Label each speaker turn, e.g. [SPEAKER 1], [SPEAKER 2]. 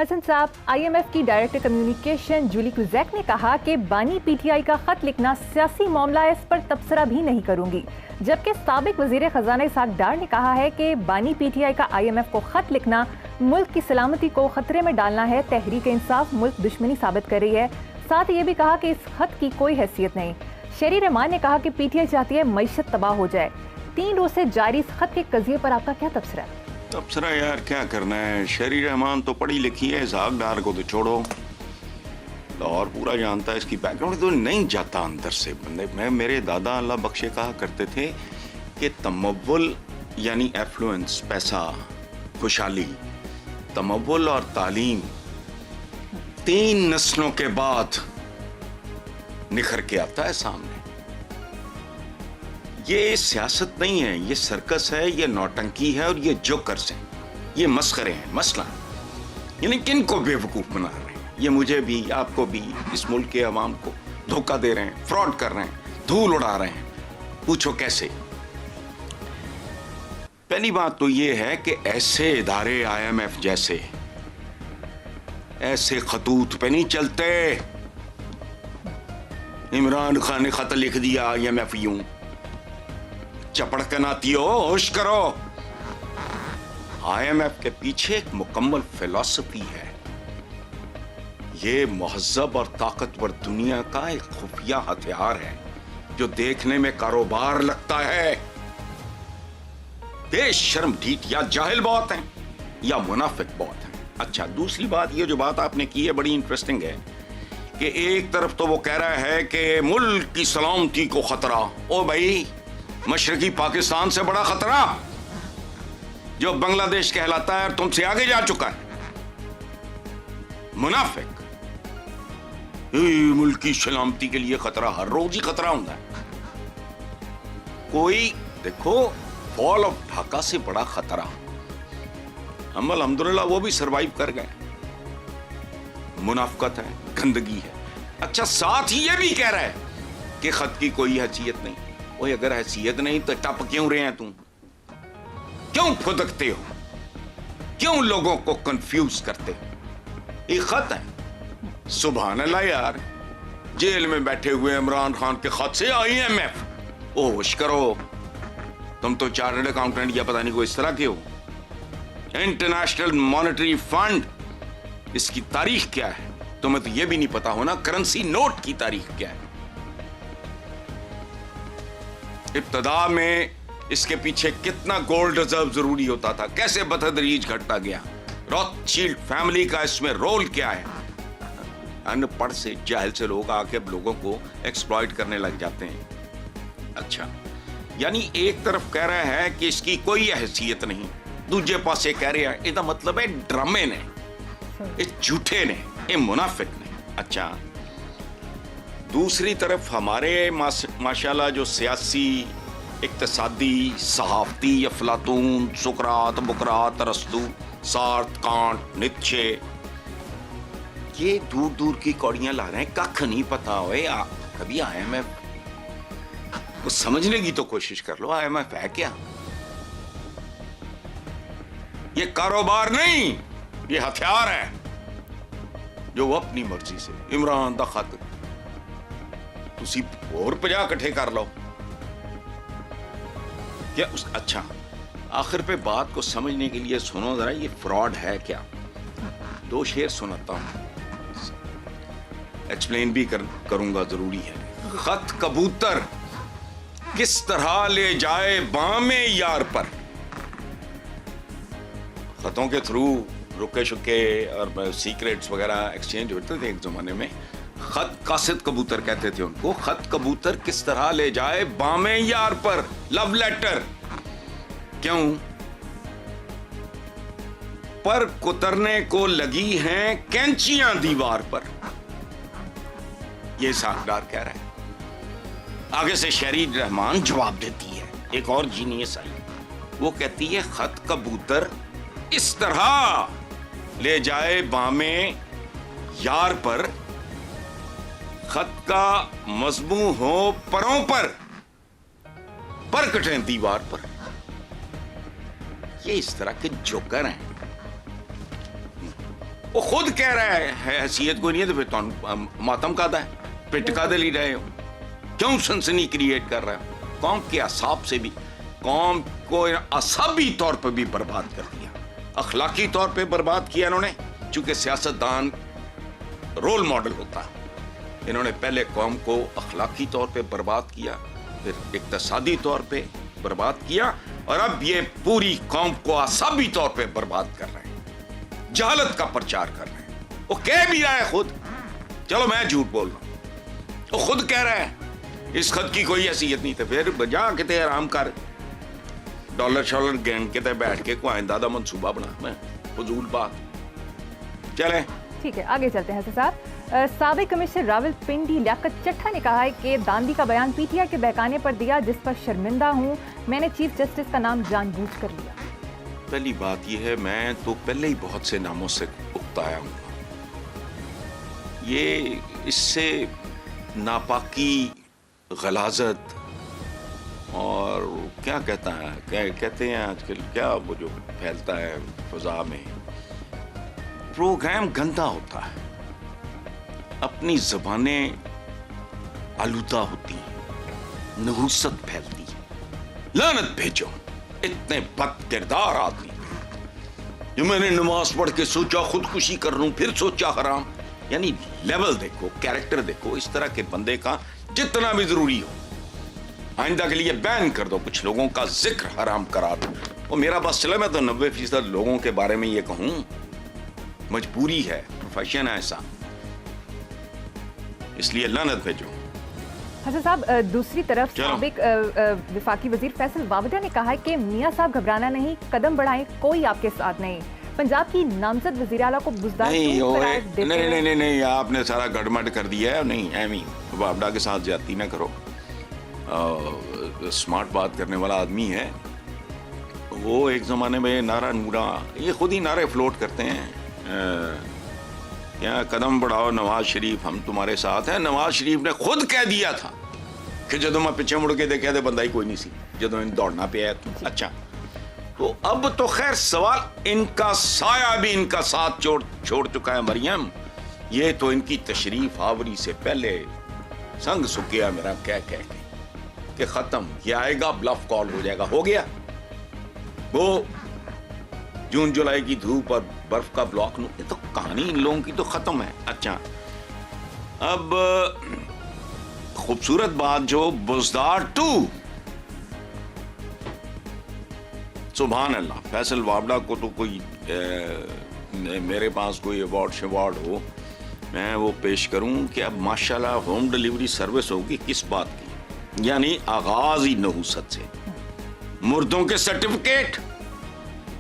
[SPEAKER 1] حسن صاحب، IMF کی director communication جولی کوزیک نے کہا کہ بانی PTI کا خط لکھنا سیاسی معاملہ ہے، اس پر تبصرہ بھی نہیں کروں گی، جبکہ سابق وزیر خزانہ اسحاق ڈار نے کہا ہے کہ بانی PTI کا IMF کو خط لکھنا ملک کی سلامتی کو خطرے میں ڈالنا ہے۔ تحریک انصاف ملک دشمنی ثابت کر رہی ہے۔ ساتھ یہ بھی کہا کہ اس خط کی کوئی حیثیت نہیں۔ شہری رحمان نے کہا کہ PTI چاہتی ہے معیشت تباہ ہو جائے۔ 3 روز سے جاری اس خط کے قضیے پر آپ کا کیا تبصرہ ہے؟
[SPEAKER 2] تبصرہ یار کیا کرنا ہے، شہری رحمان تو پڑھی لکھی ہے، اسحاق ڈار کو تو چھوڑو، لاہور پورا جانتا ہے، اس کی بیک گراؤنڈ تو نہیں جاتا اندر سے بندے۔ میرے دادا اللہ بخشے کہا کرتے تھے کہ تمول یعنی ایفلوئنس، پیسہ، خوشحالی، تمول اور تعلیم 3 نسلوں کے بعد نکھر کے آتا ہے سامنے۔ یہ سیاست نہیں ہے، یہ سرکس ہے، یہ نوٹنکی ہے اور یہ جوکرز ہیں، یہ مسخرے ہیں۔ مسئلہ یعنی کن کو بے وقوف بنا رہے ہیں؟ یہ مجھے بھی، آپ کو بھی، اس ملک کے عوام کو دھوکہ دے رہے ہیں، فراڈ کر رہے ہیں، دھول اڑا رہے ہیں۔ پوچھو کیسے؟ پہلی بات تو یہ ہے کہ ایسے ادارے IMF جیسے ایسے خطوط پہ نہیں چلتے۔ عمران خان نے خط لکھ دیا IMF یوں، چپڑ کے ناتی ہو، ہوش کرو۔ IMF کے پیچھے ایک مکمل فلسفی ہے۔ یہ مہذب اور طاقتور دنیا کا ایک خفیہ ہتھیار ہے جو دیکھنے میں کاروبار لگتا ہے۔ بے شرم ڈھیٹ یا جاہل بہت ہیں یا منافق بہت ہیں۔ اچھا، دوسری بات، یہ جو بات آپ نے کی ہے بڑی انٹرسٹنگ ہے کہ ایک طرف تو وہ کہہ رہا ہے کہ ملک کی سلامتی کو خطرہ۔ او بھائی، مشرقی پاکستان سے بڑا خطرہ جو بنگلہ دیش کہلاتا ہے اور تم سے آگے جا چکا ہے۔ منافق۔ ملک کی سلامتی کے لیے خطرہ، ہر روز ہی خطرہ ہوتا ہے۔ کوئی دیکھو، فال آف ڈھاکہ سے بڑا خطرہ ہم الحمدللہ وہ بھی سروائیو کر گئے۔ منافقت ہے، گندگی ہے۔ اچھا، ساتھ ہی یہ بھی کہہ رہا ہے کہ خط کی کوئی حیثیت نہیں۔ اوہ، اگر حیثیت نہیں تو ٹپ کیوں رہے ہیں تم؟ کیوں پھدکتے ہو؟ کیوں لوگوں کو کنفیوز کرتے ہو؟ ایک خط ہے، سبحان اللہ یار، جیل میں بیٹھے ہوئے عمران خان کے خط سے IMF۔ ہوش کرو، تم تو چارٹرڈ اکاؤنٹنٹ یا پتہ نہیں کوئی اس طرح کے ہو۔ انٹرنیشنل مانیٹری فنڈ، اس کی تاریخ کیا ہے؟ تمہیں تو یہ بھی نہیں پتا ہونا کرنسی نوٹ کی تاریخ کیا ہے۔ ابتدا میں اس کے پیچھے کتنا گولڈ ریزرو ضروری ہوتا تھا، کیسے بتدریج گھٹتا گیا، روتھ شیلڈ فیملی کا اس میں رول کیا ہے۔ ان پڑھ سے، جاہل سے لوگ آ کے اب لوگوں کو ایکسپلائٹ کرنے لگ جاتے ہیں۔ اچھا، یعنی ایک طرف کہہ رہا ہے کہ اس کی کوئی حیثیت نہیں، دوسرے پاسے کہہ رہے ہیں، یہ دا مطلب ہے ڈرامے نے، یہ جھوٹے نے، یہ منافق نے۔ اچھا، دوسری طرف ہمارے ماشاءاللہ جو سیاسی، اقتصادی، صحافتی افلاطون، سقراط، بقراط، ارسطو، سارتھ، کانٹ، نیتشے، یہ دور دور کی کوڑیاں لا رہے ہیں، ککھ نہیں پتا ہوئے۔ کبھی IMF کو سمجھنے کی تو کوشش کر لو، IMF ہے کیا؟ یہ کاروبار نہیں، یہ ہتھیار ہے جو وہ اپنی مرضی سے عمران دا خط تسی اور 50 اکٹھے کر لو کیا اس۔ اچھا، آخر پہ بات کو سمجھنے کے لیے سنو ذرا، یہ فراڈ ہے کیا؟ 2 شعر سناتا ہوں، ایکسپلین بھی کروں گا، ضروری ہے۔ خط کبوتر کس طرح لے جائے بام یار پر۔ خطوں کے تھرو رکے شکے اور سیکریٹس وغیرہ ایکسچینج ہوتے تھے ایک زمانے میں۔ خط قاصد کبوتر کہتے تھے ان کو۔ خط کبوتر کس طرح لے جائے بام یار پر، لو لیٹر۔ کیوں؟ پر کترنے کو لگی ہیں کینچیاں دیوار پر۔ یہ اسحاق ڈار کہہ رہا ہے۔ آگے سے شہری رحمان جواب دیتی ہے، ایک اور جینیس آئی، وہ کہتی ہے خط کبوتر اس طرح لے جائے بامے یار پر، خط کا مضمون ہو پروں پر کٹیں دیوار پر۔ یہ اس طرح کے جوکر ہیں۔ وہ خود کہہ رہا ہے حیثیت کوئی نہیں ہے تو پھر تو ماتم کا ہے پٹ کا دل ہی رہے ہو. کیوں سنسنی کریٹ کر رہا ہے؟ قوم کے اعصاب سے بھی، قوم کو اعصابی طور پہ بھی برباد کر دیا، اخلاقی طور پہ برباد کیا انہوں نے. چونکہ سیاستدان رول ماڈل ہوتا ہے، انہوں نے پہلے قوم کو اخلاقی طور پہ برباد کیا، پھر اقتصادی طور پہ برباد کیا، اور اب یہ پوری قوم کو اعصابی طور پہ برباد کر رہے ہیں، جہالت کا پرچار کر رہے ہیں. وہ کہہ بھی رہا ہے خود، چلو میں جھوٹ بول رہا ہوں، وہ خود کہہ رہا ہے اس خط کی کوئی حیثیت نہیں تھی. پھر بجا کہتے آرام کر، ڈالر شالر گینگ کہتے بیٹھ کے کوئی آئندہ منصوبہ بنا، میں فضول بات. چلیں
[SPEAKER 1] ٹھیک ہے، آگے چلتے ہیں صاحب. سابق کمشنر راول پنڈی لیاقت چٹھا نے کہا ہے کہ داندی کا بیان پی ٹی آئی کے بہکانے پر دیا جس پر شرمندہ ہوں، میں نے چیف جسٹس کا نام جان بوجھ کر لیا.
[SPEAKER 2] پہلی بات یہ ہے میں تو پہلے ہی بہت سے ناموں سے اکتایا ہوں. یہ اس سے ناپاکی، غلاظت اور کیا کہتا ہے کہتے ہیں آج کل کیا وہ جو پھیلتا ہے فضا میں، پروگرام گندا ہوتا ہے، اپنی زبانیں آلودہ ہوتی ہیں، نحوست پھیلتی ہے. لعنت بھیجو اتنے بد کردار آدمی جو میں نے نماز پڑھ کے سوچا خودکشی کر لوں، پھر سوچا حرام. یعنی لیول دیکھو، کیریکٹر دیکھو. اس طرح کے بندے کا جتنا بھی ضروری ہو آئندہ کے لیے بین کر دو، کچھ لوگوں کا ذکر حرام کرا دو. وہ میرا بس چلا، میں تو 90% لوگوں کے بارے میں یہ کہوں، مجبوری ہے، پروفیشن ہے ایسا، اس لیے لعنت بھیجو.
[SPEAKER 1] حسن صاحب، دوسری طرف سابق وفاقی وزیر فیصل وابڈہ نے کہا ہے کہ میاں صاحب گھبرانا نہیں، قدم بڑھائیں، کوئی آپ کے ساتھ نہیں. پنجاب کی نامزد وزیر اعلیٰ کو بزدار
[SPEAKER 2] نہیں، آپ نے سارا گڑمڑ کر دیا ہے. نہیں ایمی وابڈہ کے ساتھ زیادتی نہ کرو. اسمارٹ بات کرنے والا آدمی ہے وہ. ایک زمانے میں نعرہ نورا، یہ خود ہی نعرے فلوٹ کرتے ہیں، کیا قدم بڑھاؤ نواز شریف ہم تمہارے ساتھ ہیں. نواز شریف نے خود کہہ دیا تھا کہ جدو میں پیچھے مڑ کے دیکھا تو بندہ ہی کوئی نہیں سی جدو ان دوڑنا پہ آیا. اچھا تو اب تو خیر سوال، ان کا سایہ بھی ان کا ساتھ چھوڑ چکا ہے. مریم یہ تو ان کی تشریف آوری سے پہلے سنگ سکیا میرا کہہ کہ ختم، یہ آئے گا بلف کال ہو جائے گا. ہو گیا وہ جون جولائی کی دھوپ اور برف کا بلاک، یہ تو کہانی ان لوگوں کی تو ختم ہے. اچھا اب خوبصورت بات جو بزدار 2، سبحان اللہ. فیصل وابڈہ کو تو کوئی میرے پاس کوئی ایوارڈ ہو میں وہ پیش کروں کہ اب ماشاءاللہ ہوم ڈیلیوری سروس ہوگی. کس بات کی؟ یعنی آغاز ہی نحوست سے. مردوں کے سرٹیفکیٹ